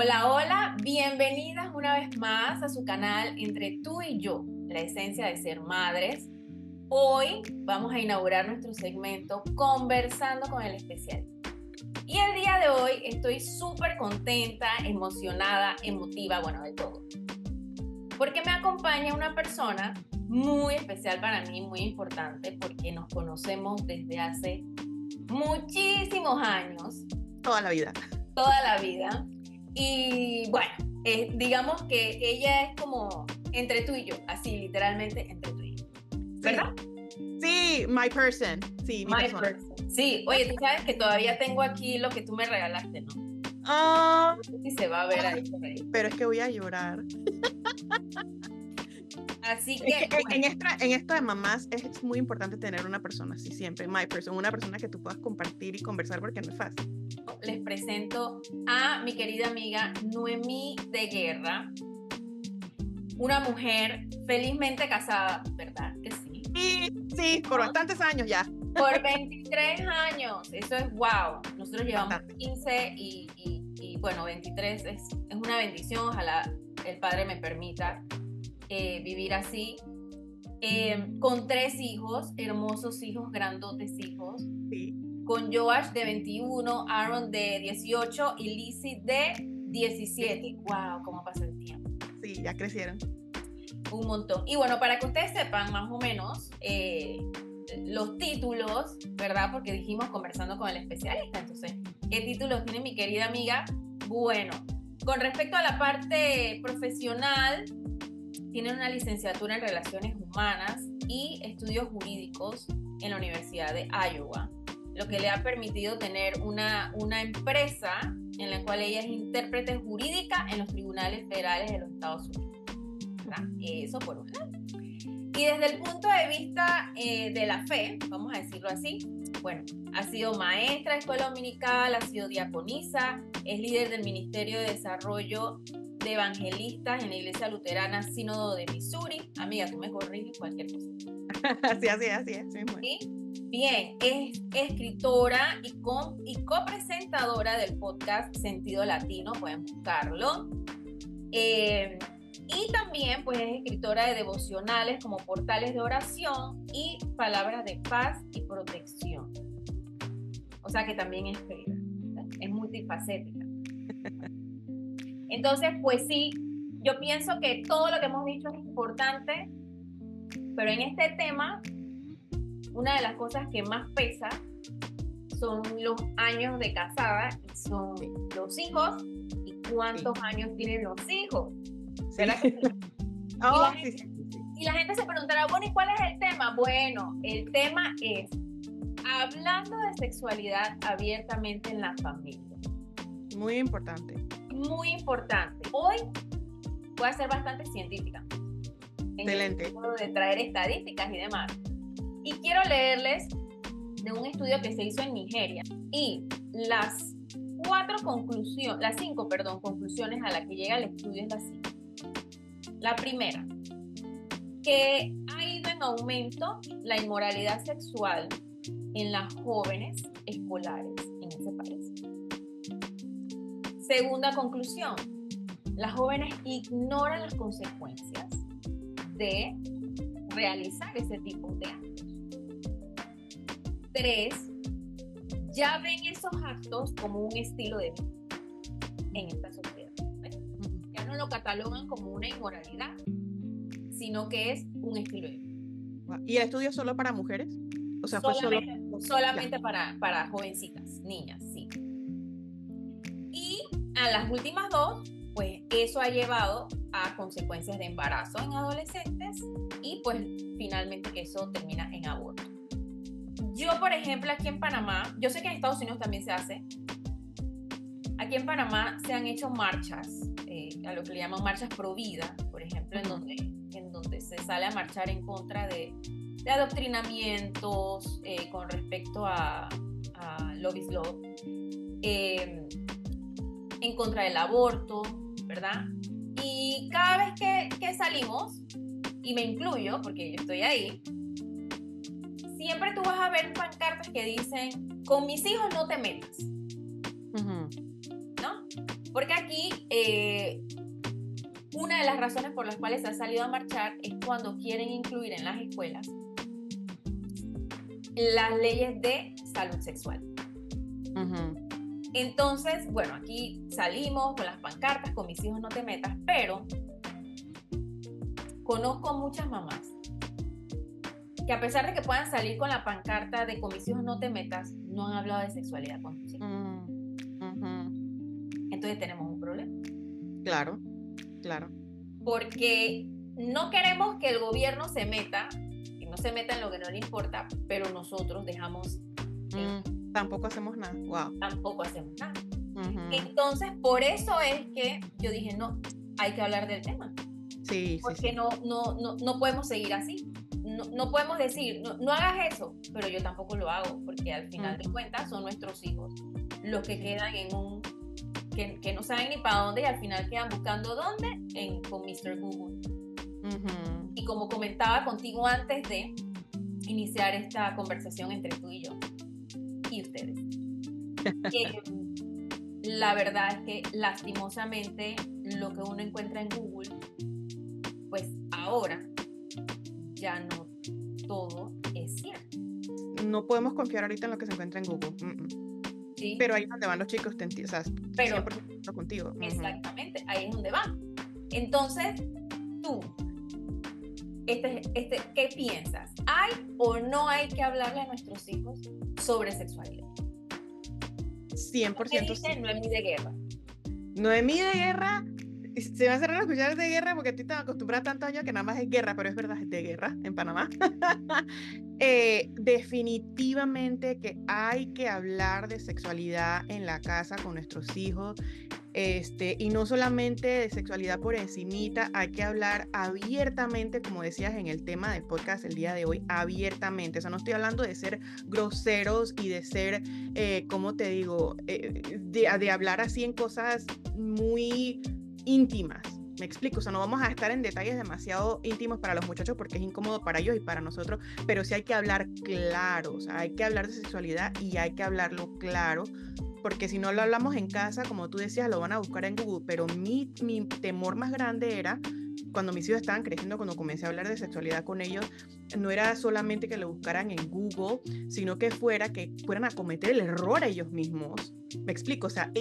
Hola, hola, bienvenidas una vez más a su canal Entre tú y yo, la esencia de ser madres. Hoy vamos a inaugurar nuestro segmento Conversando con el especialista. Y el día de hoy estoy súper contenta, emocionada, emotiva, bueno, de todo. Porque me acompaña una persona muy especial para mí, muy importante, porque nos conocemos desde hace muchísimos años. Toda la vida. Toda la vida. Y bueno, digamos que ella es como entre tú y yo, así literalmente entre tú y yo, ¿verdad? Sí, my person. Sí, mi persona. Person. Sí, oye, tú sabes que todavía tengo aquí lo que tú me regalaste, ¿no? Ah, No sé si se va a ver ahí por ahí. pero es que voy a llorar. Así Es que, que bueno, en esto de mamás es muy importante tener una persona así siempre, my person, una persona que tú puedas compartir y conversar porque no es fácil. les presento a mi querida amiga Noemí de Guerra, una mujer felizmente casada, ¿verdad? Que sí. Sí, por bastantes años ya. Por 23 años, eso es wow. Nosotros llevamos 15 y bueno, 23 es una bendición. Ojalá el Padre me permita vivir así. Con 3 hijos, hermosos hijos, grandotes hijos. Sí. Con Joash de 21, Aaron de 18 y Lizzie de 17. Sí. Wow, cómo pasa el tiempo. Sí, ya crecieron. Un montón. Y bueno, para que ustedes sepan más o menos los títulos, ¿verdad? Porque dijimos conversando con el especialista. Entonces, ¿qué títulos tiene mi querida amiga? Bueno, con respecto a la parte profesional, tiene una licenciatura en Relaciones Humanas y estudios jurídicos en la Universidad de Iowa, lo que le ha permitido tener una empresa en la cual ella es intérprete jurídica en los tribunales federales de los Estados Unidos. ¿Verdad? Eso por un lado. Y desde el punto de vista de la fe, vamos a decirlo así, bueno, ha sido maestra de escuela dominical, ha sido diaconisa, es líder del Ministerio de Desarrollo de Evangelistas en la Iglesia Luterana Sínodo de Missouri. Amiga, tú me corriges cualquier cosa. Así es. ¿Sí? Bien, es escritora y copresentadora del podcast Sentido Latino, pueden buscarlo. Y también pues es escritora de devocionales como portales de oración y palabras de paz y protección. O sea que también escribe, es multifacética. Entonces, pues sí, yo pienso que todo lo que hemos dicho es importante, pero en este tema, una de las cosas que más pesa son los años de casada, y son los hijos y cuántos años tienen los hijos. ¿Verdad que sí? Y la gente se preguntará, bueno, ¿y cuál es el tema? Bueno, el tema es hablando de sexualidad abiertamente en la familia. Muy importante. Muy importante. Hoy voy a ser bastante científica. Excelente. En el de traer estadísticas y demás. Y quiero leerles de un estudio que se hizo en Nigeria. Y las 5 conclusiones a las que llega el estudio es la siguiente. La primera, que ha ido en aumento la inmoralidad sexual en las jóvenes escolares en ese país. Segunda conclusión, las jóvenes ignoran las consecuencias de realizar ese tipo de actos. 3, ya ven esos actos como un estilo de vida en esta sociedad. Ya no lo catalogan como una inmoralidad, sino que es un estilo de vida. ¿Y el estudio es solo para mujeres? O sea, solamente para jovencitas, niñas, sí. Y a las últimas 2, pues eso ha llevado a consecuencias de embarazo en adolescentes y pues finalmente que eso termina en aborto. Yo, por ejemplo, aquí en Panamá, yo sé que en Estados Unidos también se hace, aquí en Panamá se han hecho marchas, a lo que le llaman marchas pro vida, por ejemplo, en donde se sale a marchar en contra de adoctrinamientos con respecto a Love is Love, en contra del aborto, ¿verdad? Y cada vez que salimos, y me incluyo porque yo estoy ahí, siempre tú vas a ver pancartas que dicen, con mis hijos no te metas. ¿No? Porque aquí una de las razones por las cuales han salido a marchar es cuando quieren incluir en las escuelas las leyes de salud sexual. Entonces, bueno, aquí salimos con las pancartas, con mis hijos no te metas, pero conozco muchas mamás que a pesar de que puedan salir con la pancarta de con mis hijos no te metas, no han hablado de sexualidad con sus hijos. Entonces tenemos un problema. Claro, claro. Porque no queremos que el gobierno se meta, que no se meta en lo que no le importa, pero nosotros dejamos... Tampoco hacemos nada. Wow. Tampoco hacemos nada. Entonces, por eso es que yo dije, no, hay que hablar del tema. Sí, porque sí. No podemos seguir así. No podemos decir, no hagas eso, pero yo tampoco lo hago, porque al final de cuentas son nuestros hijos los que quedan en un... Que no saben ni para dónde y al final quedan buscando dónde con Mr. Google. Y como comentaba contigo antes de iniciar esta conversación entre tú y yo y ustedes, la verdad es que lastimosamente lo que uno encuentra en Google, pues ahora ya no todo es cierto. No podemos confiar ahorita en lo que se encuentra en Google. Sí. Pero ahí es donde van los chicos, o sea, pero 100% contigo. Exactamente, ahí es donde van. Entonces, tú, ¿qué piensas? ¿Hay o no hay que hablarle a nuestros hijos sobre sexualidad? 100% sí. Noemí de Guerra. Noemí de Guerra, se va a cerrar a escuchar de guerra porque a ti te acostumbras tantos años que nada más es guerra, pero es verdad, es de guerra en Panamá. Definitivamente que hay que hablar de sexualidad en la casa con nuestros hijos, y no solamente de sexualidad por encimita, hay que hablar abiertamente, como decías en el tema del podcast el día de hoy, abiertamente. O sea, no estoy hablando de ser groseros y de ser, ¿cómo te digo? De hablar así en cosas muy íntimas. Me explico, o sea, no vamos a estar en detalles demasiado íntimos para los muchachos porque es incómodo para ellos y para nosotros, pero sí hay que hablar claro, o sea, hay que hablar de sexualidad y hay que hablarlo claro, porque si no lo hablamos en casa, como tú decías, lo van a buscar en Google, pero mi temor más grande era, cuando mis hijos estaban creciendo, cuando comencé a hablar de sexualidad con ellos, no era solamente que lo buscaran en Google, sino que fueran a cometer el error ellos mismos. Me explico, o sea,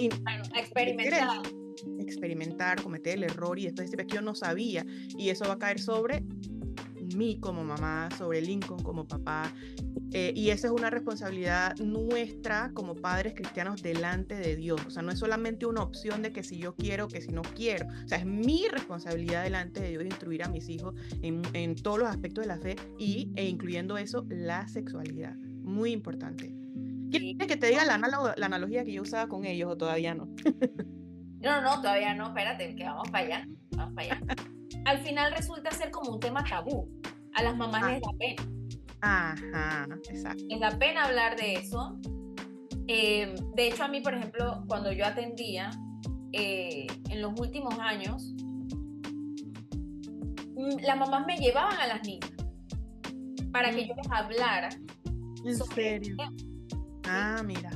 experimentar, cometer el error y después decir que yo no sabía, y eso va a caer sobre mí como mamá, sobre Lincoln como papá, y esa es una responsabilidad nuestra como padres cristianos delante de Dios. O sea, no es solamente una opción de que si yo quiero, que si no quiero, o sea, es mi responsabilidad delante de Dios instruir a mis hijos en todos los aspectos de la fe e incluyendo eso, la sexualidad, muy importante. ¿Quieres que te diga la analogía que yo usaba con ellos o todavía no? No, todavía no, espérate, que vamos para allá. Al final resulta ser como un tema tabú. A las mamás les da pena. Ajá, exacto. Les da pena hablar de eso. De hecho, a mí, por ejemplo, cuando yo atendía, en los últimos años, las mamás me llevaban a las niñas para que yo les hablara. ¿En serio? Mira.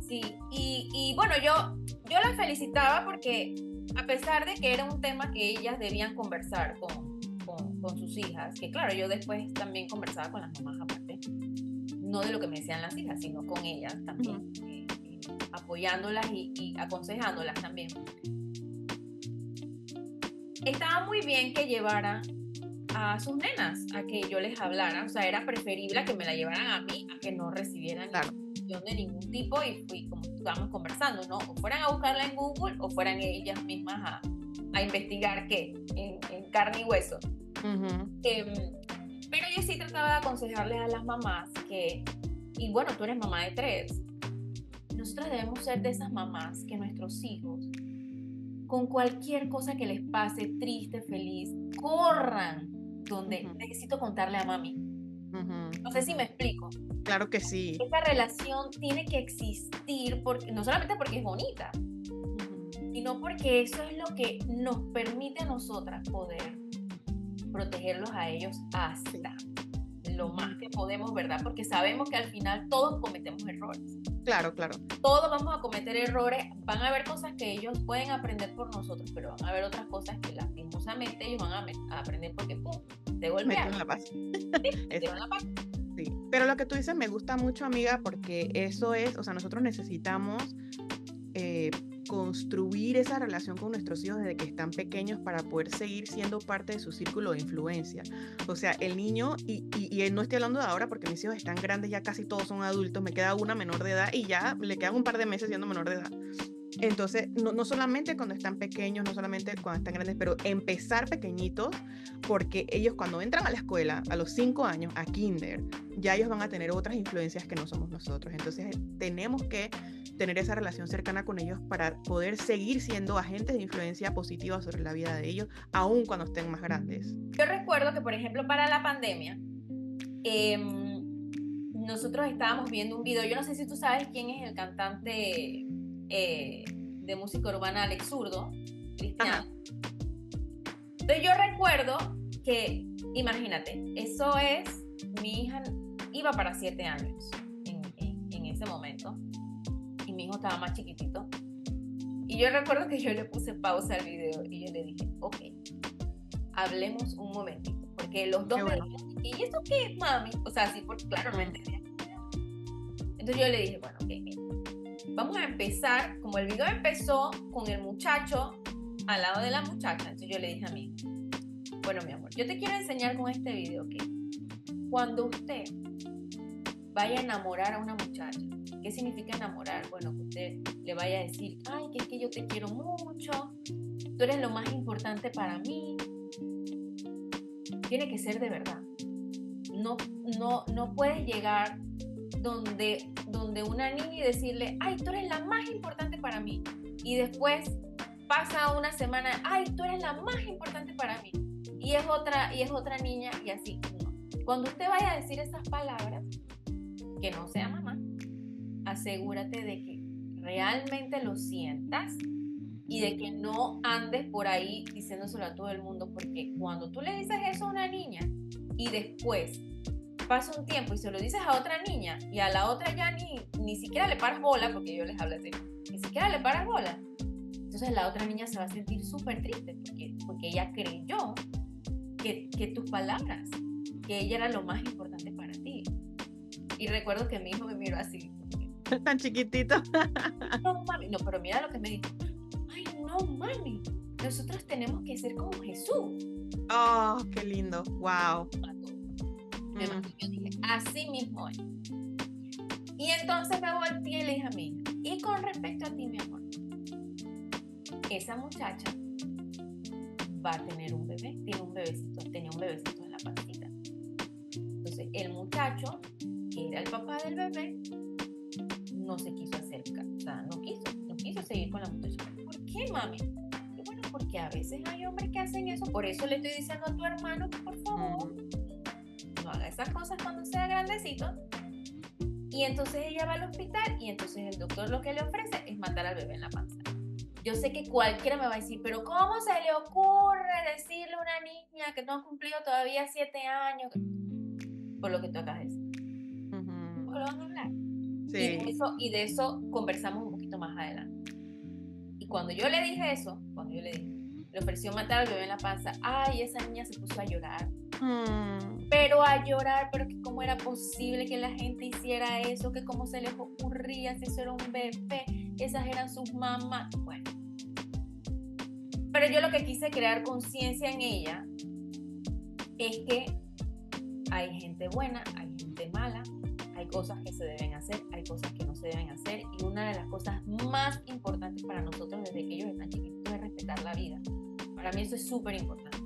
Sí, y bueno, yo las felicitaba porque a pesar de que era un tema que ellas debían conversar con sus hijas, que claro, yo después también conversaba con las mamás aparte, no de lo que me decían las hijas, sino con ellas también, apoyándolas y aconsejándolas también. Estaba muy bien que llevaran a sus nenas a que yo les hablara, o sea, era preferible que me la llevaran a mí a que no recibieran información de ningún tipo y fui como estábamos conversando, ¿no? O fueran a buscarla en Google o fueran ellas mismas a investigar qué, en carne y hueso. Pero yo sí trataba de aconsejarles a las mamás que, y bueno, tú eres mamá de 3, nosotros debemos ser de esas mamás que nuestros hijos, con cualquier cosa que les pase, triste, feliz, corran donde necesito contarle a mami. No sé si me explico. Claro que sí. Esa relación tiene que existir porque, no solamente porque es bonita, sino porque eso es lo que nos permite a nosotras poder protegerlos a ellos hasta lo más que podemos, ¿verdad? Porque sabemos que al final todos cometemos errores. Claro, claro. Todos vamos a cometer errores, van a haber cosas que ellos pueden aprender por nosotros, pero van a haber otras cosas que lastimosamente ellos van a aprender porque ¡pum! Te golpean. Meto en la paz. Sí, te en la paz. Sí. Pero lo que tú dices me gusta mucho, amiga, porque eso es, o sea, nosotros necesitamos construir esa relación con nuestros hijos desde que están pequeños para poder seguir siendo parte de su círculo de influencia. O sea, el niño, y no estoy hablando de ahora porque mis hijos están grandes, ya casi todos son adultos, me queda una menor de edad y ya le quedan un par de meses siendo menor de edad. Entonces, no solamente cuando están pequeños, no solamente cuando están grandes, pero empezar pequeñitos, porque ellos cuando entran a la escuela, a los 5 años, a kinder, ya ellos van a tener otras influencias que no somos nosotros. Entonces, tenemos que tener esa relación cercana con ellos para poder seguir siendo agentes de influencia positiva sobre la vida de ellos, aun cuando estén más grandes. Yo recuerdo que, por ejemplo, para la pandemia, nosotros estábamos viendo un video, yo no sé si tú sabes quién es el cantante de música urbana Alex Zurdo, cristiano. Entonces yo recuerdo que, imagínate, eso es, mi hija iba para 7 años en ese momento, y mi hijo estaba más chiquitito, y yo recuerdo que yo le puse pausa al video, y yo le dije, ok, hablemos un momentito, porque los dos me dijeron, ¿y esto qué es, mami? O sea, sí, porque claro, no entendía. Entonces yo le dije, bueno, ok, mira, vamos a empezar, como el video empezó con el muchacho al lado de la muchacha, entonces yo le dije a mí, bueno, mi amor, yo te quiero enseñar con este video que cuando usted vaya a enamorar a una muchacha, ¿qué significa enamorar? Bueno, que usted le vaya a decir, ay, que es que yo te quiero mucho, tú eres lo más importante para mí. Tiene que ser de verdad. No puedes llegar donde una niña y decirle, ay, tú eres la más importante para mí. Y después pasa una semana, ay, tú eres la más importante para mí. Y es otra niña y así. No. Cuando usted vaya a decir esas palabras, que no sea mamá, asegúrate de que realmente lo sientas y de que no andes por ahí diciéndoselo a todo el mundo, porque cuando tú le dices eso a una niña y después pasa un tiempo y se lo dices a otra niña y a la otra ya ni siquiera le paras bola, porque yo les hablo así, ni siquiera le paras bola, entonces la otra niña se va a sentir súper triste porque ella creyó que tus palabras, que ella era lo más importante para ti. Y recuerdo que mi hijo me miró así. Tan chiquitito. No, mami, no, pero mira lo que me dijo. Ay, no, mami, nosotros tenemos que ser como Jesús. Oh, qué lindo, wow. Yo dije, así mismo es. Y entonces me volteé y le dije a mí, y con respecto a ti, mi amor, esa muchacha va a tener un bebé, tenía un bebecito en la pancita. Entonces, el muchacho, que era el papá del bebé, no se quiso acercar, o sea, no quiso seguir con la muchacha. ¿Por qué, mami? Y bueno, porque a veces hay hombres que hacen eso, por eso le estoy diciendo a tu hermano que por favor no haga esas cosas cuando sea grandecito. Y entonces ella va al hospital y entonces el doctor lo que le ofrece es matar al bebé en la panza. Yo sé que cualquiera me va a decir, pero ¿cómo se le ocurre decirle a una niña que no ha cumplido todavía 7 años? Por lo que tú acabas de decir. ¿Cómo lo van a hablar? Sí. Y de eso conversamos un poquito más adelante. Y cuando yo le dije eso, le ofreció matar al bebé en la panza, ay, esa niña se puso a llorar. Pero a llorar, pero que cómo era posible que la gente hiciera eso, que cómo se les ocurría si eso era un bebé, esas eran sus mamás. Bueno, pero yo lo que quise crear conciencia en ella es que hay gente buena, hay gente mala, hay cosas que se deben hacer, hay cosas que no se deben hacer, y una de las cosas más importantes para nosotros desde que ellos están chiquitos es respetar la vida. Para mí eso es súper importante.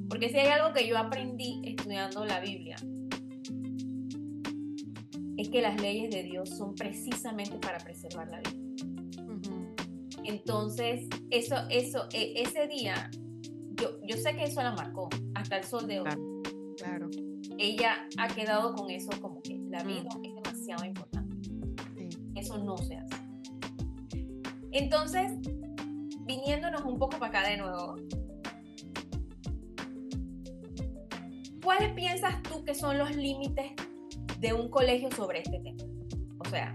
Porque si hay algo que yo aprendí estudiando la Biblia, es que las leyes de Dios son precisamente para preservar la vida. Entonces, ese día, yo sé que eso la marcó hasta el sol de hoy. Claro. Ella ha quedado con eso como que la vida es demasiado importante. Sí. Eso no se hace. Entonces, viniéndonos un poco para acá de nuevo, ¿cuáles piensas tú que son los límites de un colegio sobre este tema? O sea,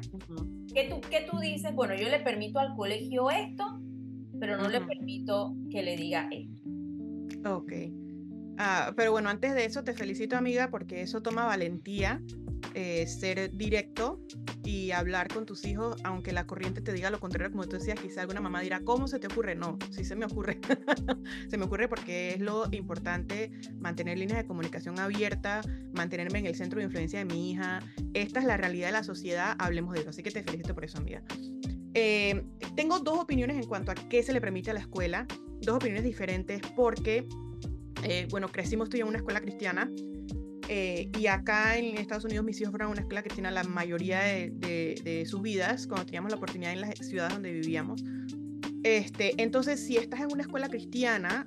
¿qué tú dices? Bueno, yo le permito al colegio esto, pero no le permito que le diga esto. Ok. Pero bueno, antes de eso te felicito, amiga, porque eso toma valentía, ser directo y hablar con tus hijos, aunque la corriente te diga lo contrario, como tú decías, quizá alguna mamá dirá, ¿cómo se te ocurre? No, sí se me ocurre. Se me ocurre porque es lo importante mantener líneas de comunicación abiertas, mantenerme en el centro de influencia de mi hija. Esta es la realidad de la sociedad, hablemos de eso, así que te felicito por eso, amiga. Tengo dos opiniones en cuanto a qué se le permite a la escuela, dos opiniones diferentes porque, bueno, crecimos tú y yo en una escuela cristiana, y acá en Estados Unidos mis hijos fueron a una escuela cristiana la mayoría de sus vidas, cuando teníamos la oportunidad en las ciudades donde vivíamos. Entonces, si estás en una escuela cristiana,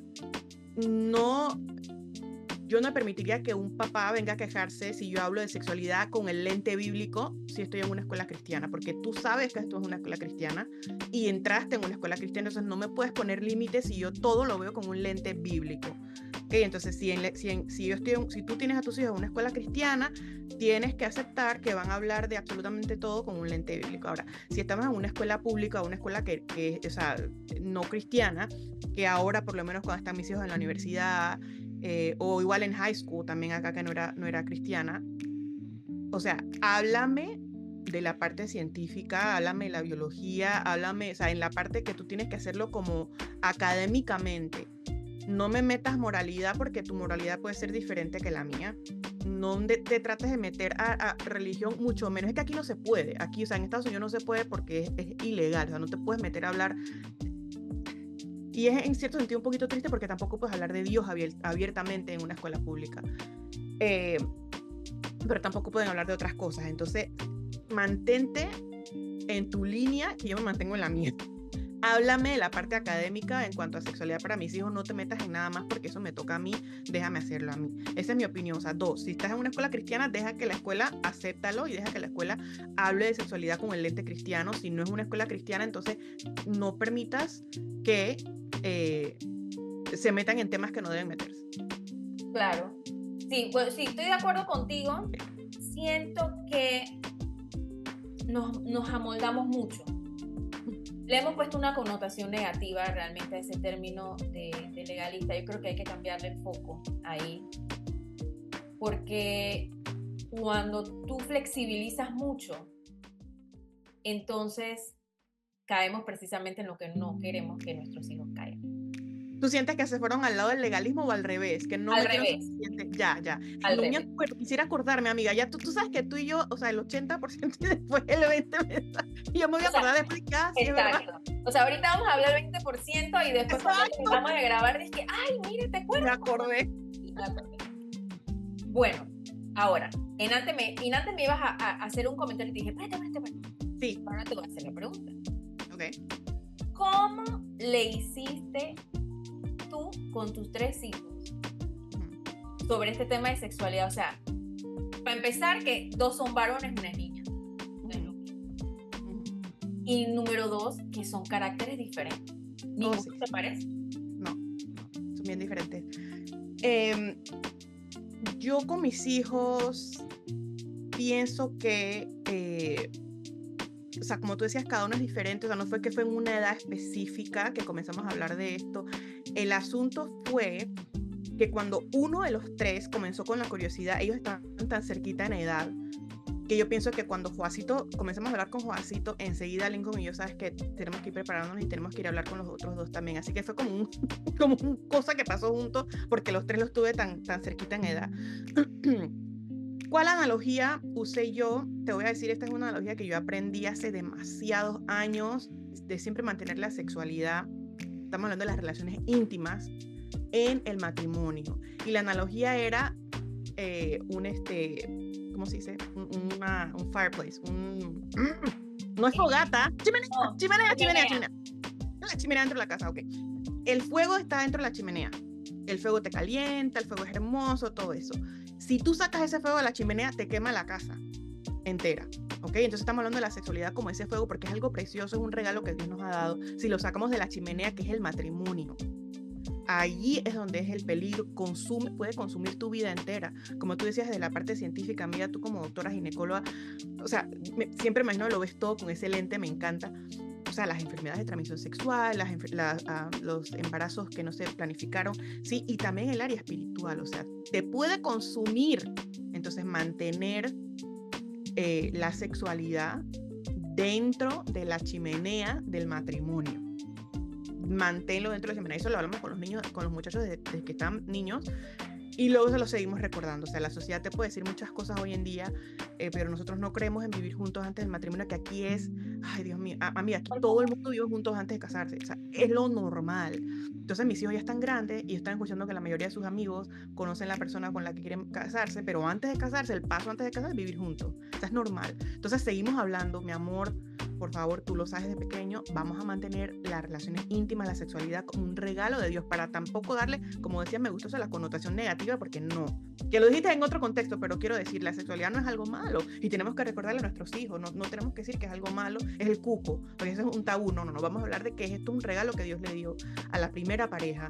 yo no permitiría que un papá venga a quejarse si yo hablo de sexualidad con el lente bíblico si estoy en una escuela cristiana, porque tú sabes que esto es una escuela cristiana y entraste en una escuela cristiana, entonces no me puedes poner límites si yo todo lo veo con un lente bíblico. Okay, entonces, si tú tienes a tus hijos en una escuela cristiana, tienes que aceptar que van a hablar de absolutamente todo con un lente bíblico. Ahora, si estamos en una escuela pública o una escuela que o sea, no cristiana, que ahora por lo menos cuando están mis hijos en la universidad, o igual en high school también acá que no era cristiana, o sea, háblame de la parte científica, háblame de la biología, háblame, o sea, en la parte que tú tienes que hacerlo como académicamente. No me metas moralidad porque tu moralidad puede ser diferente que la mía. No te trates de meter a religión, mucho menos. Es que aquí no se puede. Aquí, o sea, en Estados Unidos no se puede porque es ilegal. O sea, no te puedes meter a hablar. Y es en cierto sentido un poquito triste porque tampoco puedes hablar de Dios abiertamente en una escuela pública. Pero tampoco pueden hablar de otras cosas. Entonces, mantente en tu línea que yo me mantengo en la mía. Háblame de la parte académica en cuanto a sexualidad para mis hijos, no te metas en nada más porque eso me toca a mí, déjame hacerlo a mí. Esa es mi opinión. O sea, dos, si estás en una escuela cristiana, deja que la escuela, acéptalo y deja que la escuela hable de sexualidad con el lente cristiano. Si no es una escuela cristiana, entonces no permitas que se metan en temas que no deben meterse. Claro. Sí, pues sí, estoy de acuerdo contigo. Siento que nos amoldamos mucho. Le hemos puesto una connotación negativa realmente a ese término de legalista. Yo creo que hay que cambiarle el foco ahí. Porque cuando tú flexibilizas mucho, entonces caemos precisamente en lo que no queremos que nuestros hijos caigan. ¿Tú sientes que se fueron al lado del legalismo o al revés? Que no al revés. Ya. Al No me revés. acuerdo, quisiera acordarme, amiga. Ya tú sabes que tú y yo, o sea, el 80% y después el 20%. Y yo me voy a acordar después que sí, es verdad. O sea, ahorita vamos a hablar del 20% y después cuando empezamos a grabar dije, ay, mire, ¿te acuerdas? Me acordé. Bueno, ahora, antes me ibas a hacer un comentario y te dije, espérate. Sí. Ahora te voy a hacer la pregunta. Ok. ¿Cómo le hiciste tú con tus 3 hijos sobre este tema de sexualidad? O sea, para empezar, que 2 son varones y una niña. Y número 2, que son caracteres diferentes. ¿Ninguno te parece? No, son bien diferentes. Yo con mis hijos pienso que, o sea, como tú decías, cada uno es diferente. O sea, no fue que fue en una edad específica que comenzamos a hablar de esto. El asunto fue que cuando uno de los 3 comenzó con la curiosidad, ellos estaban tan cerquita en edad que yo pienso que cuando comenzamos a hablar con Joacito, enseguida Lincoln y yo, sabes que tenemos que ir preparándonos y tenemos que ir a hablar con los otros 2 también. Así que fue como una cosa que pasó juntos porque los 3 los tuve tan cerquita en edad. ¿Cuál analogía usé yo? Te voy a decir, esta es una analogía que yo aprendí hace demasiados años, de siempre mantener la sexualidad. Estamos hablando de las relaciones íntimas en el matrimonio. Y la analogía era ¿cómo se dice? Un fireplace. No es fogata. Chimenea. La chimenea dentro de la casa, ok. El fuego está dentro de la chimenea. El fuego te calienta, el fuego es hermoso, todo eso. Si tú sacas ese fuego de la chimenea, te quema la casa entera, ¿ok? Entonces estamos hablando de la sexualidad como ese fuego porque es algo precioso, es un regalo que Dios nos ha dado. Si lo sacamos de la chimenea, que es el matrimonio. allí es donde es el peligro, puede consumir tu vida entera. Como tú decías, de la parte científica, mira, tú como doctora ginecóloga, o sea, siempre imagino lo ves todo con ese lente, me encanta. O sea, las enfermedades de transmisión sexual, los embarazos que no se planificaron, sí, y también el área espiritual, o sea, te puede consumir. Entonces, mantener la sexualidad dentro de la chimenea del matrimonio. Manténlo dentro de la chimenea. Eso lo hablamos con los niños, con los muchachos desde que están niños. Y luego se lo seguimos recordando. O sea, la sociedad te puede decir muchas cosas hoy en día, pero nosotros no creemos en vivir juntos antes del matrimonio, que aquí es, ay Dios mío, amiga, aquí todo el mundo vive juntos antes de casarse. O sea, es lo normal. Entonces mis hijos ya están grandes y están escuchando que la mayoría de sus amigos conocen la persona con la que quieren casarse, pero antes de casarse, el paso antes de casarse es vivir juntos. O sea, es normal. Entonces seguimos hablando, mi amor, por favor, tú lo sabes de pequeño, vamos a mantener las relaciones íntimas, la sexualidad como un regalo de Dios, para tampoco darle, como decía, me gustó, la connotación negativa, porque no. Que lo dijiste en otro contexto, pero quiero decir, la sexualidad no es algo malo y tenemos que recordarle a nuestros hijos, no tenemos que decir que es algo malo, es el cuco, porque eso es un tabú, no, vamos a hablar de que esto es un regalo que Dios le dio a la primera pareja,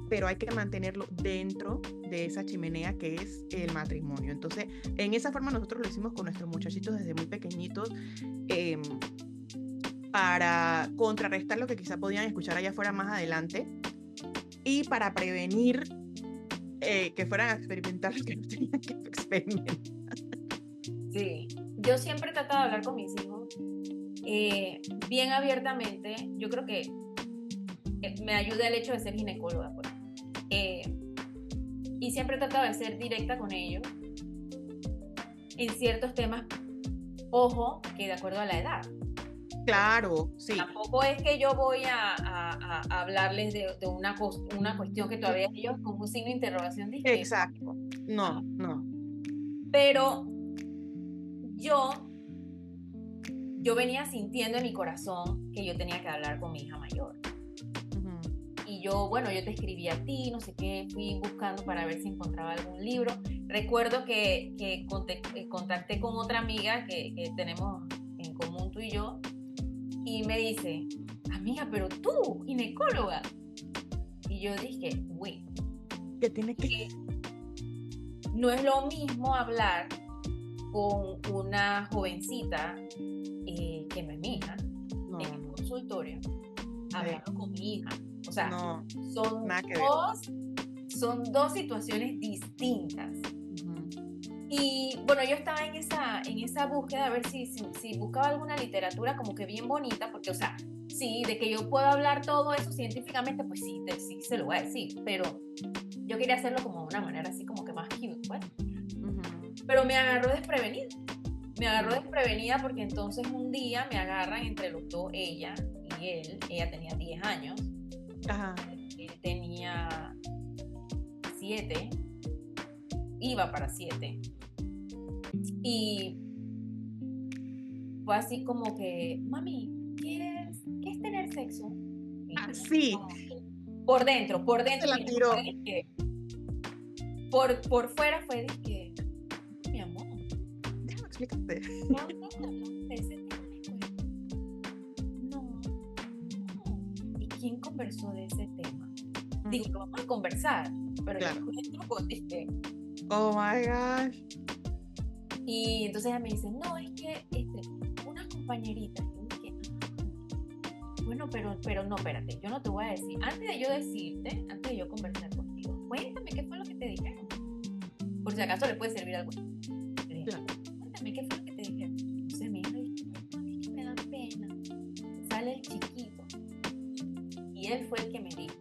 pero hay que mantenerlo dentro de esa chimenea que es el matrimonio. Entonces, en esa forma nosotros lo hicimos con nuestros muchachitos desde muy pequeñitos, para contrarrestar lo que quizá podían escuchar allá afuera más adelante y para prevenir que fueran a experimentar lo que no tenían que experimentar. Sí, yo siempre he tratado de hablar con mis hijos bien abiertamente. Yo creo que me ayuda el hecho de ser ginecóloga, pues. Y siempre he tratado de ser directa con ellos en ciertos temas, ojo, que de acuerdo a la edad. Claro, sí. Tampoco es que yo voy a hablarles de una cuestión que todavía ellos con un signo de interrogación dicen. Exacto. No. Pero yo venía sintiendo en mi corazón que yo tenía que hablar con mi hija mayor. Y yo te escribí a ti, no sé qué, fui buscando para ver si encontraba algún libro. Recuerdo que contacté con otra amiga que tenemos en común, tú y yo, y me dice, amiga, pero tú, ginecóloga. Y yo dije, uy, ¿qué tiene que...? No es lo mismo hablar con una jovencita que no es mi hija, en el consultorio, hablando con mi hija. O sea, son dos situaciones distintas. Y bueno, yo estaba en esa búsqueda a ver si buscaba alguna literatura como que bien bonita, porque, o sea, sí, de que yo puedo hablar todo eso científicamente, pues sí se lo voy a decir, pero yo quería hacerlo como de una manera así como que más cute, pues. Pero me agarró desprevenida porque entonces un día me agarran entre los dos, ella y él. Ella tenía 10 años. Ajá. Él tenía 7, iba para 7. Y fue así como que, mami, ¿qué es tener sexo? Sí. Por dentro. Se la tiró. Por fuera fue de que, mi amor, déjame explicarte. No. ¿Y quién conversó de ese tema? Digo, que vamos a conversar, pero claro. Yo entro con dije, oh my gosh. Y entonces ella me dice, no, es que unas compañeritas. Yo dije, bueno, pero no, espérate, yo no te voy a decir. Antes de yo conversar contigo, cuéntame qué fue lo que te dijeron. Por si acaso le puede servir algo. Claro. Cuéntame qué fue lo que te dijeron. Entonces mi hija dice, mami, es que me da pena. Sale el chiquito. Y él fue el que me dijo.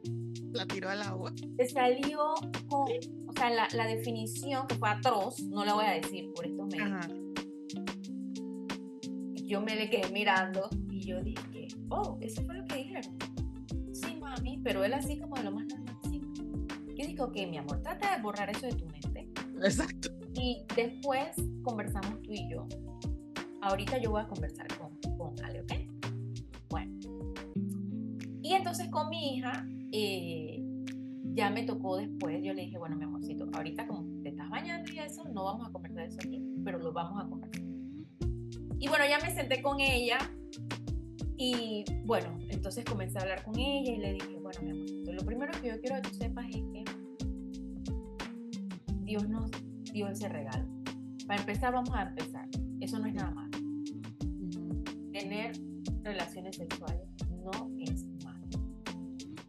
La tiró al agua. Se salió con... O sea, la definición, que fue atroz, no la voy a decir por estos medios. Ajá. Yo me le quedé mirando y yo dije, oh, eso fue lo que dijeron. Sí, mami, pero él así como de lo más normal. Sí. Yo dije, ok, mi amor, trata de borrar eso de tu mente. Exacto. Y después conversamos tú y yo. Ahorita yo voy a conversar con Ale, ¿ok? Bueno. Y entonces con mi hija... ya me tocó después, yo le dije, bueno, mi amorcito, ahorita como te estás bañando y eso, no vamos a conversar eso aquí, pero lo vamos a conversar. Y bueno, ya me senté con ella y bueno, entonces comencé a hablar con ella y le dije, bueno, bueno, mi amor, lo primero que yo quiero que tú sepas es que Dios nos dio ese regalo. Para empezar, vamos a empezar. Eso no es nada malo. Tener relaciones sexuales no es malo.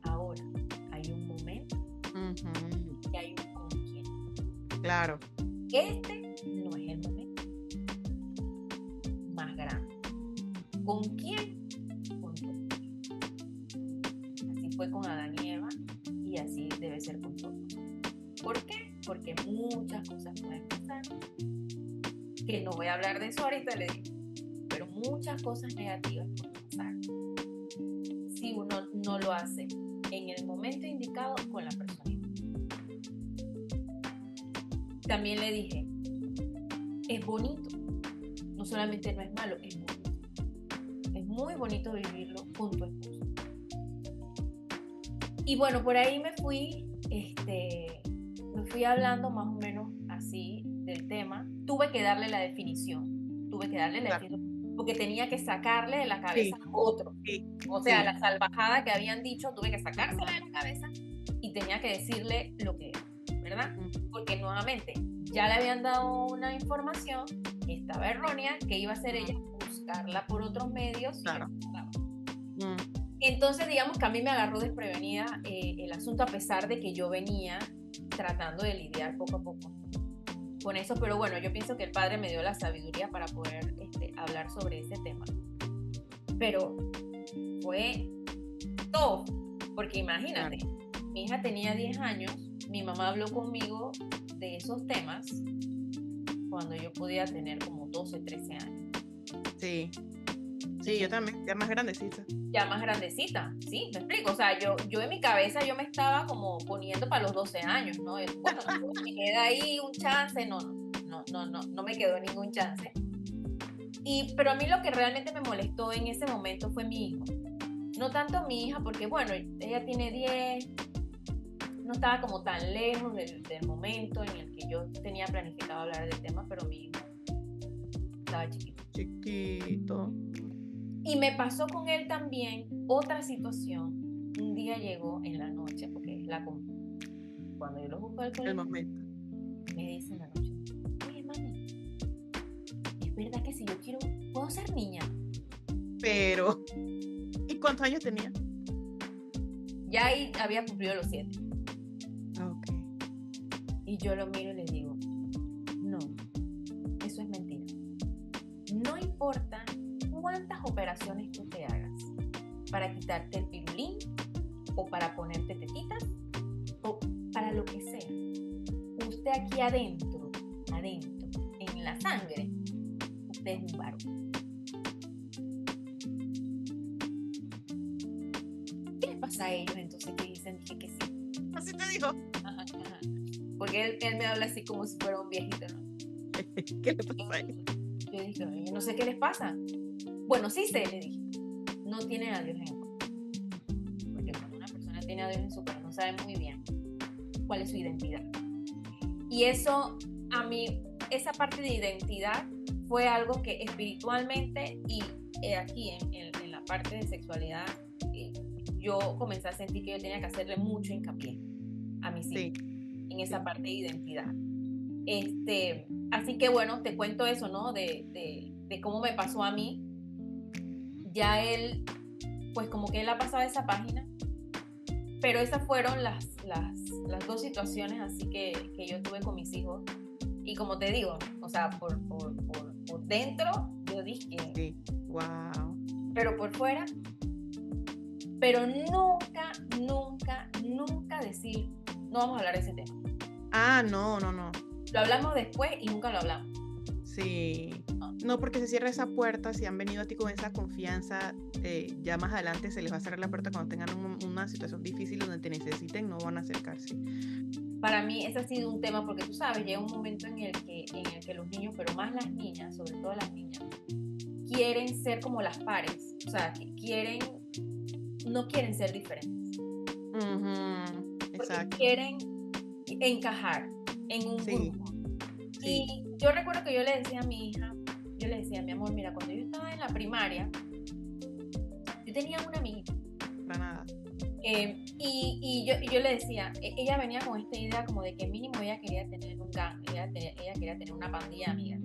Ahora, hay un momento y hay un con quién. Claro. Este no es el momento más grande. ¿Con quién? Con tu esposo. Así fue con Adán y Eva y así debe ser con todos. ¿Por qué? Porque muchas cosas pueden pasar. Que no voy a hablar de eso ahorita, le digo. Pero muchas cosas negativas pueden pasar si uno no lo hace en el momento indicado con la persona indicada. También le dije, es bonito, no solamente no es malo, es bonito. Es muy bonito vivirlo con tu esposo. Y bueno, por ahí me fui hablando más o menos así del tema. Tuve que darle la definición, porque tenía que sacarle de la cabeza a otro. O sea, la salvajada que habían dicho, tuve que sacársela de la cabeza y tenía que decirle lo que era, ¿verdad? Porque nuevamente, ya le habían dado una información, estaba errónea, que iba a hacer ella buscarla por otros medios. Claro. Entonces, digamos que a mí me agarró desprevenida el asunto, a pesar de que yo venía tratando de lidiar poco a poco con eso, pero bueno, yo pienso que el Padre me dio la sabiduría para poder hablar sobre ese tema. Pero fue todo, porque imagínate, mi hija tenía 10 años, mi mamá habló conmigo de esos temas cuando yo podía tener como 12, 13 años. Sí, yo también, ya más grandecita. Ya más grandecita, sí, me explico. O sea, yo en mi cabeza yo me estaba como poniendo para los 12 años, ¿no? Bueno, me queda ahí un chance, no me quedó ningún chance. Pero a mí lo que realmente me molestó en ese momento fue mi hijo. No tanto mi hija, porque bueno, ella tiene 10, no estaba como tan lejos del momento en el que yo tenía planificado hablar del tema, pero mi hijo estaba chiquito. Y me pasó con él también otra situación. Un día llegó en la noche, porque es cuando yo lo busco al colegio, el momento. Me dice en la noche, oye, mami, ¿es verdad que si yo quiero, puedo ser niña? Pero, ¿y cuántos años tenía? Ya ahí había cumplido los 7. Ok. Y yo lo miro y le digo, no, eso es mentira. No importa cuántas operaciones tú te hagas para quitarte el pirulín o para ponerte tetitas o para lo que sea, usted aquí adentro, en la sangre, usted es un varón. ¿Qué les pasa a ellos entonces que dicen que sí? Así te dijo. Ajá. Porque él me habla así como si fuera un viejito, ¿no? ¿Qué le pasa a ellos? Yo dije, yo no sé qué les pasa. Bueno, sí sé, le dije. No tienen a Dios en el corazón. Porque cuando una persona tiene a Dios en su corazón, sabe muy bien cuál es su identidad. Y eso, a mí, esa parte de identidad fue algo que espiritualmente y aquí en la parte de sexualidad, yo comencé a sentir que yo tenía que hacerle mucho hincapié a mis hijos en esa parte de identidad. Así que bueno, te cuento eso, ¿no? De cómo me pasó a mí. Ya él, pues como que él ha pasado esa página, pero esas fueron las dos situaciones así que yo tuve con mis hijos. Y como te digo, o sea, por dentro yo dije, sí, wow. Pero por fuera, pero nunca decir, no vamos a hablar de ese tema. No. Lo hablamos después y nunca lo hablamos. Sí. No, porque se cierra esa puerta. Si han venido a ti con esa confianza, ya más adelante se les va a cerrar la puerta cuando tengan una situación difícil donde te necesiten, no van a acercarse. Para mí ese ha sido un tema porque tú sabes, llega un momento en el que los niños, pero más las niñas, sobre todo las niñas, quieren ser como las pares, o sea, que no quieren ser diferentes. Exacto. Quieren encajar en un grupo. Sí. Y yo recuerdo que yo le decía a mi hija, mi amor, mira, cuando yo estaba en la primaria, yo tenía una amiguita. Para nada. Y yo le decía, ella venía con esta idea como de que mínimo ella quería tener un gang, ella quería tener una pandilla de amigas.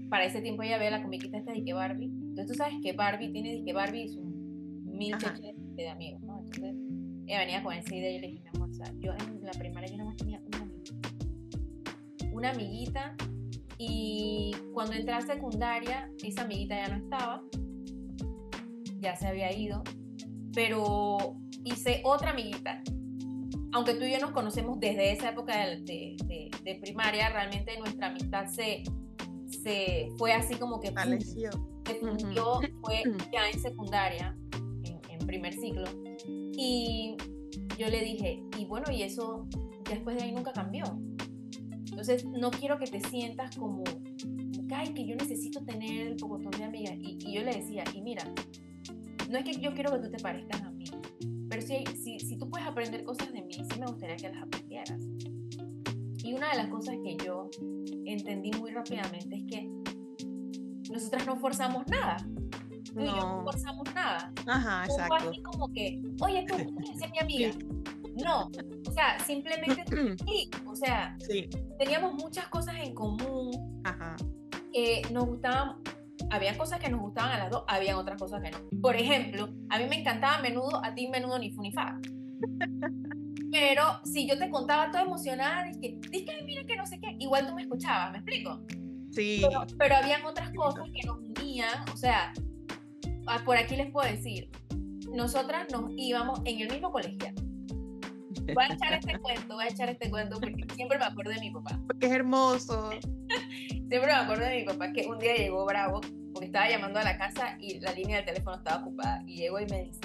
Para ese tiempo ella veía la comiquita esta de que Barbie. Entonces tú sabes que Barbie tiene que Barbie y sus mil Ajá. cheches de amigos, ¿no? Entonces ella venía con esa idea y yo le dije, mi amor, o sea, yo en la primaria yo nada más tenía una amiguita, y cuando entré a secundaria esa amiguita ya no estaba, ya se había ido, pero hice otra amiguita. Aunque tú y yo nos conocemos desde esa época de primaria, realmente nuestra amistad se fue así como que Aleció. se fundió, fue ya en secundaria, en primer ciclo. Y yo le dije, y bueno, y eso después de ahí nunca cambió. Entonces no quiero que te sientas como ay, que yo necesito tener el pocotón de amigas. Y yo le decía, y mira, no es que yo quiero que tú te parezcas a mí, pero si tú puedes aprender cosas de mí, sí me gustaría que las aprendieras. Y una de las cosas que yo entendí muy rápidamente es que nosotras no forzamos nada. Tú y yo no forzamos nada. Ajá, no exacto. fue así como que, oye, tú quieres ser mi amiga. No, o sea, simplemente sí, o sea, sí. Teníamos muchas cosas en común. Ajá. Nos gustaban, había cosas que nos gustaban a las dos, había otras cosas que no. Por ejemplo, a mí me encantaba Menudo, a ti Menudo ni fu ni fa. Pero si yo te contaba toda emocionada, dije, mira que no sé qué, igual tú me escuchabas, ¿me explico? Sí. Pero habían otras cosas que nos unían, o sea, por aquí les puedo decir, nosotras nos íbamos en el mismo colegio. Voy a echar este cuento porque siempre me acuerdo de mi papá. Porque es hermoso. Siempre me acuerdo de mi papá que un día llegó bravo porque estaba llamando a la casa y la línea del teléfono estaba ocupada, y llegó y me dice,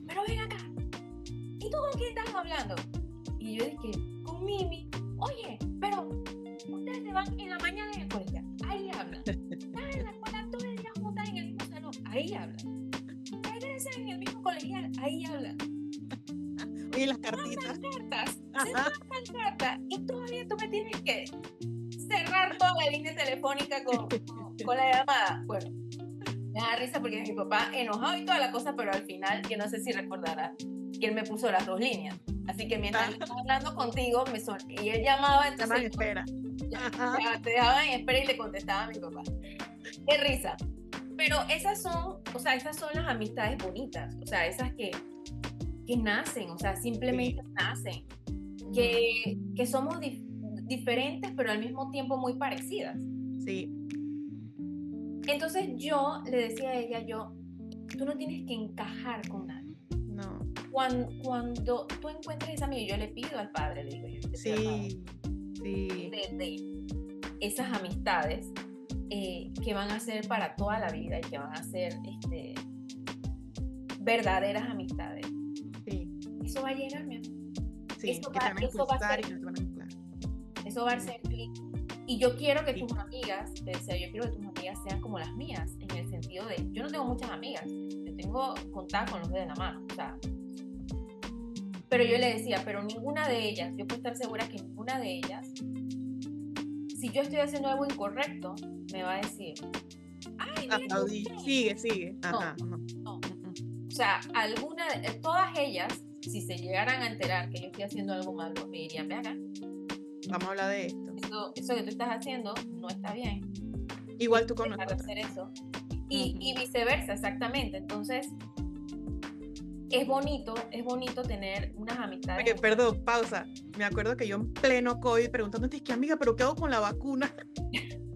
pero ven acá, ¿y tú con quién estás hablando? Y yo dije, con Mimi. Oye, pero ustedes se van en la mañana en el colegio, ahí hablan. Están en la escuela todo el día juntas en el mismo salón, ahí hablan. Regresan en el mismo colegial, ahí hablan. Oye, las cartitas. Se mandan cartas y todavía tú me tienes que cerrar toda la línea telefónica con la llamada. Bueno, me da risa porque mi papá enojado y toda la cosa, pero al final, que no sé si recordará, que él me puso las dos líneas. Así que mientras yo estaba hablando contigo, y él llamaba, entonces en espera. Ya te dejaban en espera y le contestaba a mi papá. Qué risa. Pero esas son las amistades bonitas, o sea, esas que nacen, o sea, simplemente nacen. Que somos diferentes, pero al mismo tiempo muy parecidas. Sí. Entonces yo le decía a ella, tú no tienes que encajar con nadie. No. Cuando tú encuentres esa amiga, yo le pido al padre, le digo yo. Sí. De esas amistades que van a ser para toda la vida y que van a ser verdaderas amistades. Sí. Eso va a llegar, mi amor. Sí, eso va a ser clic. Y yo quiero que tus amigas, yo quiero que tus amigas sean como las mías, en el sentido de, yo no tengo muchas amigas, yo tengo contadas con los dedos de la mano, o sea, pero yo le decía, pero ninguna de ellas, yo puedo estar segura que ninguna de ellas, si yo estoy haciendo algo incorrecto, me va a decir, ay, mira, sigue. Ajá, no. O sea, todas ellas, si se llegaran a enterar que yo estoy haciendo algo malo, me dirían, ve acá, vamos a hablar de esto. Eso que tú estás haciendo no está bien. Igual tú con nosotros. Hacer eso. Y viceversa, exactamente. Entonces, es bonito tener unas amistades. Oye, perdón, pausa. Me acuerdo que yo en pleno COVID preguntándote, ¿qué amiga? ¿Pero qué hago con la vacuna?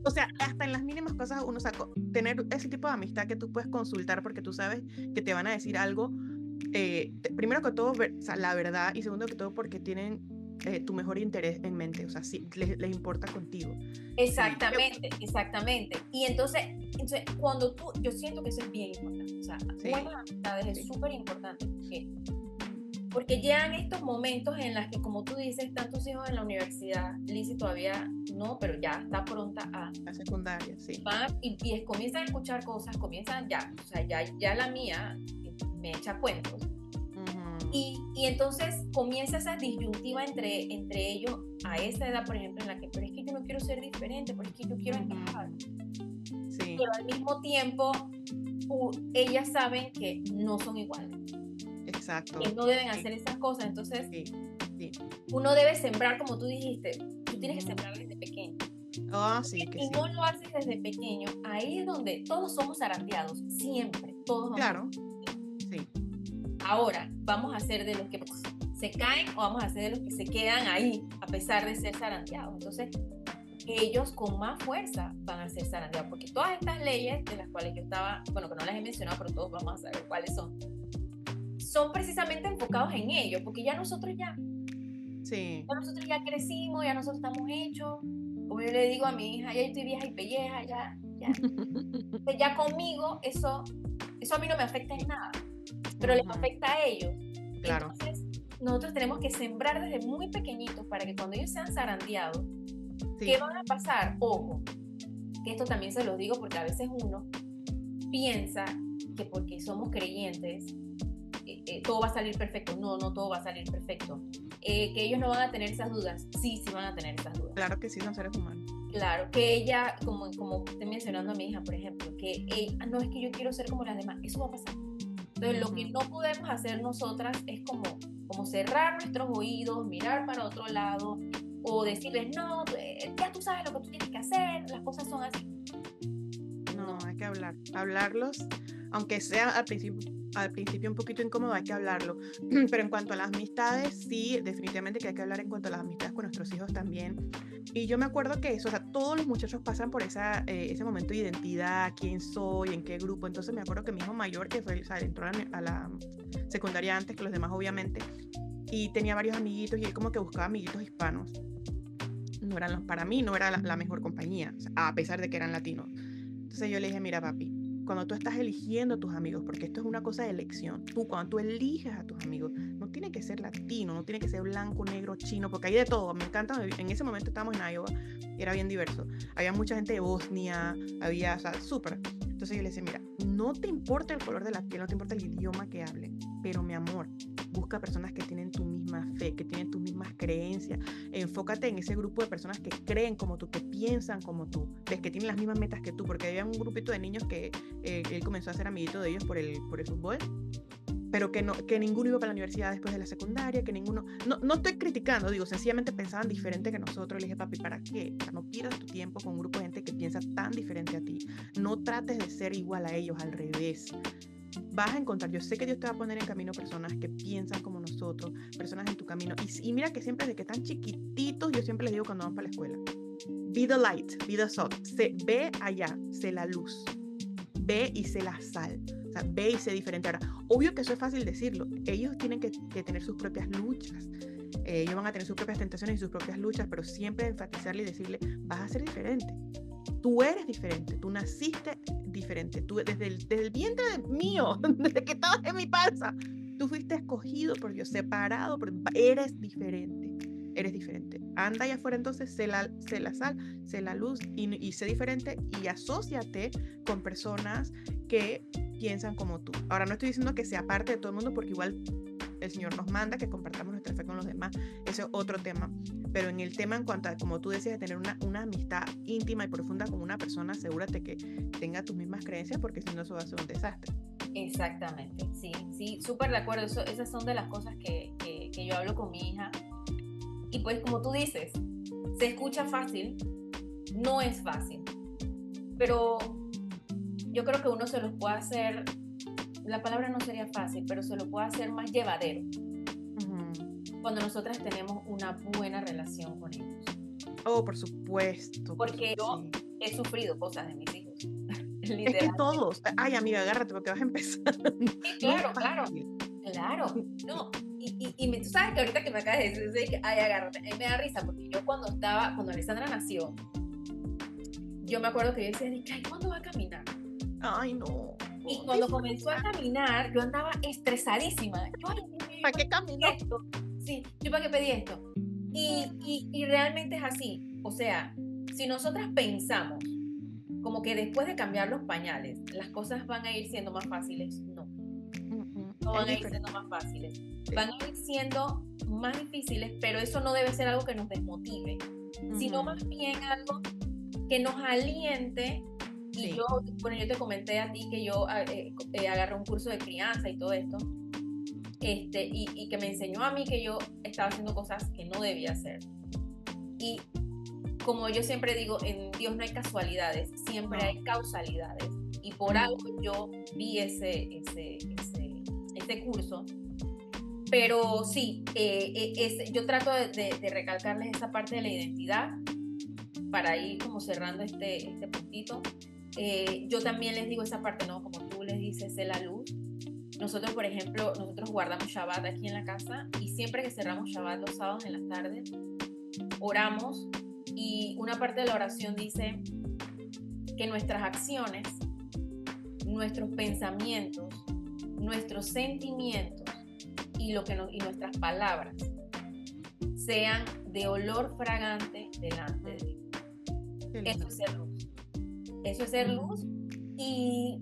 O sea, hasta en las mínimas cosas uno saca, tener ese tipo de amistad que tú puedes consultar porque tú sabes que te van a decir algo, primero que todo, la verdad, y segundo que todo porque tienen tu mejor interés en mente, o sea, sí, les importa contigo. Exactamente. Y entonces cuando yo siento que eso es bien importante, o sea, buenas amistades es súper importante, porque llegan estos momentos en los que, como tú dices, están tus hijos en la universidad, Lizzy todavía no, pero ya está pronta a la secundaria, sí. Y comienzan a escuchar cosas, ya la mía me echa cuentos. Y entonces comienza esa disyuntiva entre ellos a esa edad, por ejemplo, en la que, pero es que yo no quiero ser diferente, pero es que yo quiero encajar. Sí. Pero al mismo tiempo, ellas saben que no son iguales. Exacto. que no deben Sí, hacer esas cosas. Entonces, sí, sí. uno debe sembrar, como tú dijiste, tú tienes que sembrar desde pequeño. Ah, sí, que Y sí. no lo haces desde pequeño, ahí es donde todos somos zarandeados, siempre, todos vamos. Claro, sí. Ahora, vamos a ser de los que se caen o vamos a ser de los que se quedan ahí, a pesar de ser zarandeados. Entonces, ellos con más fuerza van a ser zarandeados, porque todas estas leyes de las cuales yo estaba, bueno, que no las he mencionado, pero todos vamos a saber cuáles son precisamente enfocados en ellos, porque Sí. nosotros ya crecimos, ya nosotros estamos hechos. Como yo le digo a mi hija, ya estoy vieja y pelleja, ya conmigo eso a mí no me afecta en nada, pero les afecta a ellos. Claro. Entonces, nosotros tenemos que sembrar desde muy pequeñitos para que cuando ellos sean zarandeados, Sí. ¿qué van a pasar? Ojo, que esto también se los digo porque a veces uno piensa que porque somos creyentes, todo va a salir perfecto. No todo va a salir perfecto. Que ellos no van a tener esas dudas. Sí van a tener esas dudas. Claro que sí, son seres humanos. Claro, que ella, como estoy mencionando a mi hija, por ejemplo, que ella, no es que yo quiero ser como las demás, eso va a pasar. Entonces, lo que no podemos hacer nosotras es como cerrar nuestros oídos, mirar para otro lado, o decirles, no, ya tú sabes lo que tú tienes que hacer, las cosas son así. No, hay que hablarlos, aunque sea al principio un poquito incómodo, hay que hablarlo. Pero en cuanto a las amistades, sí, definitivamente que hay que hablar en cuanto a las amistades con nuestros hijos también. Y yo me acuerdo que eso, o sea, todos los muchachos pasan por ese momento de identidad, quién soy, en qué grupo. Entonces me acuerdo que mi hijo mayor, que fue, o sea, entró a la secundaria antes que los demás, obviamente, y tenía varios amiguitos, y él como que buscaba amiguitos hispanos. Para mí no era la mejor compañía, o sea, a pesar de que eran latinos. Entonces yo le dije, mira papi, cuando tú estás eligiendo a tus amigos, porque esto es una cosa de elección, cuando tú eliges a tus amigos, no tiene que ser latino, no tiene que ser blanco, negro, chino, porque hay de todo. Me encanta, en ese momento estábamos en Iowa y era bien diverso. Había mucha gente de Bosnia, o sea, súper. Entonces yo le decía, mira, no te importa el color de la piel, no te importa el idioma que hablen, pero mi amor, busca personas que tienen tu misma fe, que tienen tus mismas creencias. Enfócate en ese grupo de personas que creen como tú, que piensan como tú, ves que tienen las mismas metas que tú, porque había un grupito de niños que él comenzó a ser amiguito de ellos por el fútbol, pero que ninguno iba para la universidad después de la secundaria, que ninguno, no estoy criticando, digo, sencillamente pensaban diferente que nosotros. Le dije, papi, ¿para qué? O sea, no pierdas tu tiempo con un grupo de gente que piensa tan diferente a ti, no trates de ser igual a ellos, al revés. Vas a encontrar, yo sé que Dios te va a poner en camino personas que piensan como nosotros, personas en tu camino, y mira que siempre desde que están chiquititos, yo siempre les digo cuando van para la escuela, be the light, be the salt, ve allá, sé la luz, ve y sé la sal, o sea, ve y sé diferente. Ahora, obvio que eso es fácil decirlo, ellos tienen que tener sus propias luchas, ellos van a tener sus propias tentaciones y sus propias luchas, pero siempre enfatizarle y decirle, vas a ser diferente. Tú eres diferente, tú naciste diferente, tú desde el vientre mío, desde que estabas en mi panza, tú fuiste escogido por Dios, separado, eres diferente. Anda allá afuera entonces, sé la sal, sé la luz y sé diferente y asóciate con personas que piensan como tú. Ahora no estoy diciendo que sea parte de todo el mundo porque igual el Señor nos manda que compartamos nuestra fe con los demás, ese es otro tema, pero en el tema en cuanto a, como tú decías, de tener una amistad íntima y profunda con una persona, asegúrate que tenga tus mismas creencias porque si no eso va a ser un desastre. Exactamente, sí, súper de acuerdo. Esas son de las cosas que yo hablo con mi hija. Y pues como tú dices, se escucha fácil, no es fácil, pero yo creo que uno se los puede hacer, la palabra no sería fácil, pero se lo puede hacer más llevadero cuando nosotras tenemos una buena relación con ellos. Oh, por supuesto. Porque yo he sufrido cosas de mis hijos. Es que todos, ay amiga, agárrate porque vas a empezar. Sí, claro, claro. No, y tú sabes que ahorita que me acabas de decir, ay, agárrate, me da risa porque yo cuando Alessandra nació, yo me acuerdo que yo decía, ay, ¿cuándo va a caminar? Ay, no. Y cuando comenzó a caminar, yo andaba estresadísima. Yo, ay, ¿para qué caminó? Sí, yo para qué pedí esto. Y realmente es así. O sea, si nosotras pensamos como que después de cambiar los pañales, las cosas van a ir siendo más fáciles, no. No van a ir siendo más fáciles. Van a ir siendo más difíciles, pero eso no debe ser algo que nos desmotive, sino más bien algo que nos aliente. Y yo te comenté a ti que yo agarré un curso de crianza y todo esto. y que me enseñó a mí que yo estaba haciendo cosas que no debía hacer. Y como yo siempre digo, en Dios no hay casualidades, siempre hay causalidades. Y por algo yo vi ese curso. Pero sí, yo trato de recalcarles esa parte de la identidad para ir como cerrando este puntito. Yo también les digo esa parte, ¿no? Como tú les dices, de la luz. Nosotros, por ejemplo, nosotros guardamos Shabbat aquí en la casa y siempre que cerramos Shabbat los sábados en las tardes, oramos y una parte de la oración dice que nuestras acciones, nuestros pensamientos, nuestros sentimientos y nuestras palabras sean de olor fragante delante de Dios. Eso es ser luz. Eso es ser luz. Y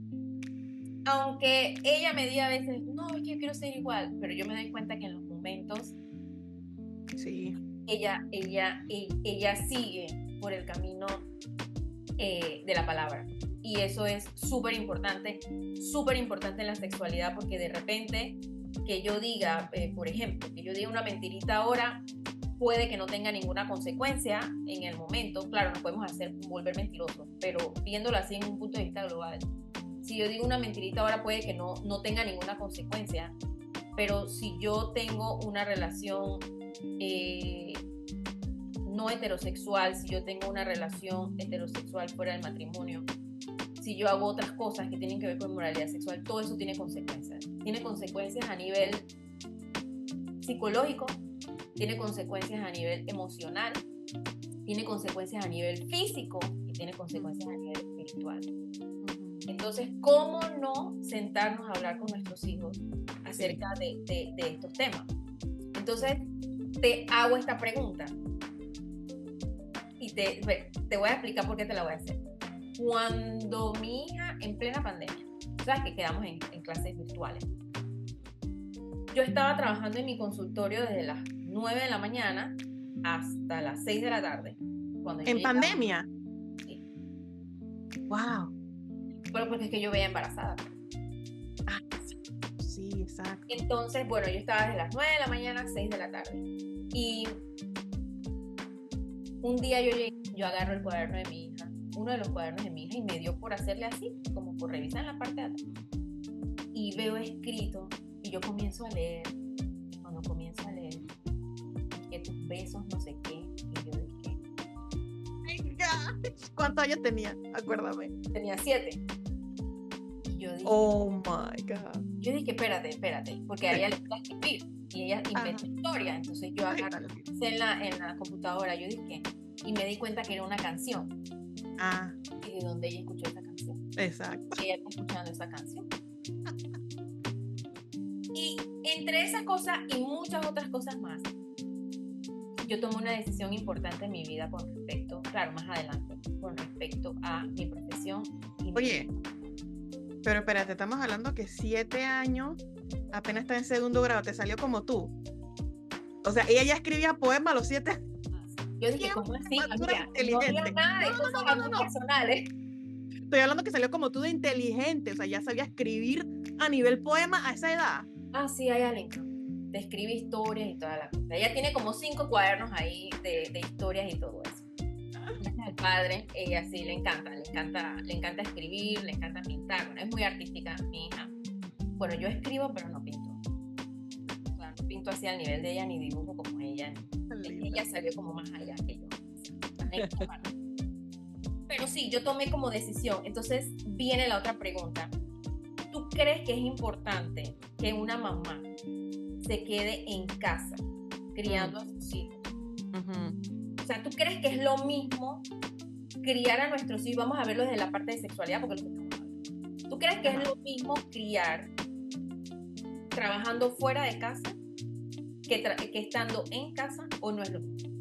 aunque ella me diga a veces, no, es que yo quiero ser igual, pero yo me doy cuenta que en los momentos sí, ella sigue por el camino de la palabra. Y eso es súper importante en la sexualidad, porque de repente que yo diga, por ejemplo, que yo diga una mentirita ahora, puede que no tenga ninguna consecuencia en el momento. Claro, nos podemos volver mentirosos, pero viéndolo así en un punto de vista global. Si yo digo una mentirita ahora, puede que no tenga ninguna consecuencia, pero si yo tengo una relación no heterosexual, si yo tengo una relación heterosexual fuera del matrimonio, si yo hago otras cosas que tienen que ver con moralidad sexual, todo eso tiene consecuencias. Tiene consecuencias a nivel psicológico, tiene consecuencias a nivel emocional, tiene consecuencias a nivel físico y tiene consecuencias a nivel espiritual. Entonces, ¿cómo no sentarnos a hablar con nuestros hijos acerca de estos temas? Entonces, te hago esta pregunta y te voy a explicar por qué te la voy a hacer. Cuando mi hija, en plena pandemia, sabes que quedamos en clases virtuales, yo estaba trabajando en mi consultorio desde las 9 de la mañana hasta las 6 de la tarde. ¿En pandemia? Sí. ¡Wow! Pero porque es que yo veía embarazada. Ah, sí, exacto. Entonces, bueno, yo estaba desde las 9 de la mañana a 6 de la tarde. Y un día yo agarro el cuaderno de mi hija, uno de los cuadernos de mi hija, y me dio por hacerle así, como por revisar en la parte de atrás. Y veo escrito, y yo comienzo a leer. Cuando comienzo a leer, que tus besos no sé qué, y yo dije, ¿cuántos años tenía? Acuérdame. Tenía 7. Y yo dije, oh my God. Yo dije, espérate, porque a ella le gusta escribir y ella inventa historia. Entonces yo agarré en la computadora, yo dije, y me di cuenta que era una canción. Y de donde ella escuchó esa canción. Exacto. Ella está escuchando esa canción. Y entre esas cosas y muchas otras cosas más, yo tomé una decisión importante en mi vida con respecto, claro, más adelante, con respecto a mi profesión. Oye, pero espérate, estamos hablando que 7 años, apenas está en segundo grado, te salió como tú. O sea, ella ya escribía poemas a los 7 años. Yo dije, ¿cómo así? Mira, no había nada de cosas personales. Estoy hablando que salió como tú de inteligente, o sea, ya sabía escribir a nivel poema a esa edad. Ah, sí, a ella le encanta. Te escribe historias y toda la cosa. Ella tiene como 5 cuadernos ahí de historias y todo eso. Gracias al padre, ella sí le encanta escribir, le encanta pintar. Bueno, es muy artística mi hija. Bueno, yo escribo, pero no pinto. O sea, no pinto así al nivel de ella, ni dibujo como ella. Ella salió como más allá que yo. Pero sí, yo tomé como decisión. Entonces viene la otra pregunta. ¿Tú crees que es importante que una mamá se quede en casa criando a sus hijos? O sea, ¿tú crees que es lo mismo criar a nuestros hijos? Vamos a verlo desde la parte de sexualidad, porque ¿tú crees que es lo mismo criar trabajando fuera de casa que estando en casa, o no es lo mismo?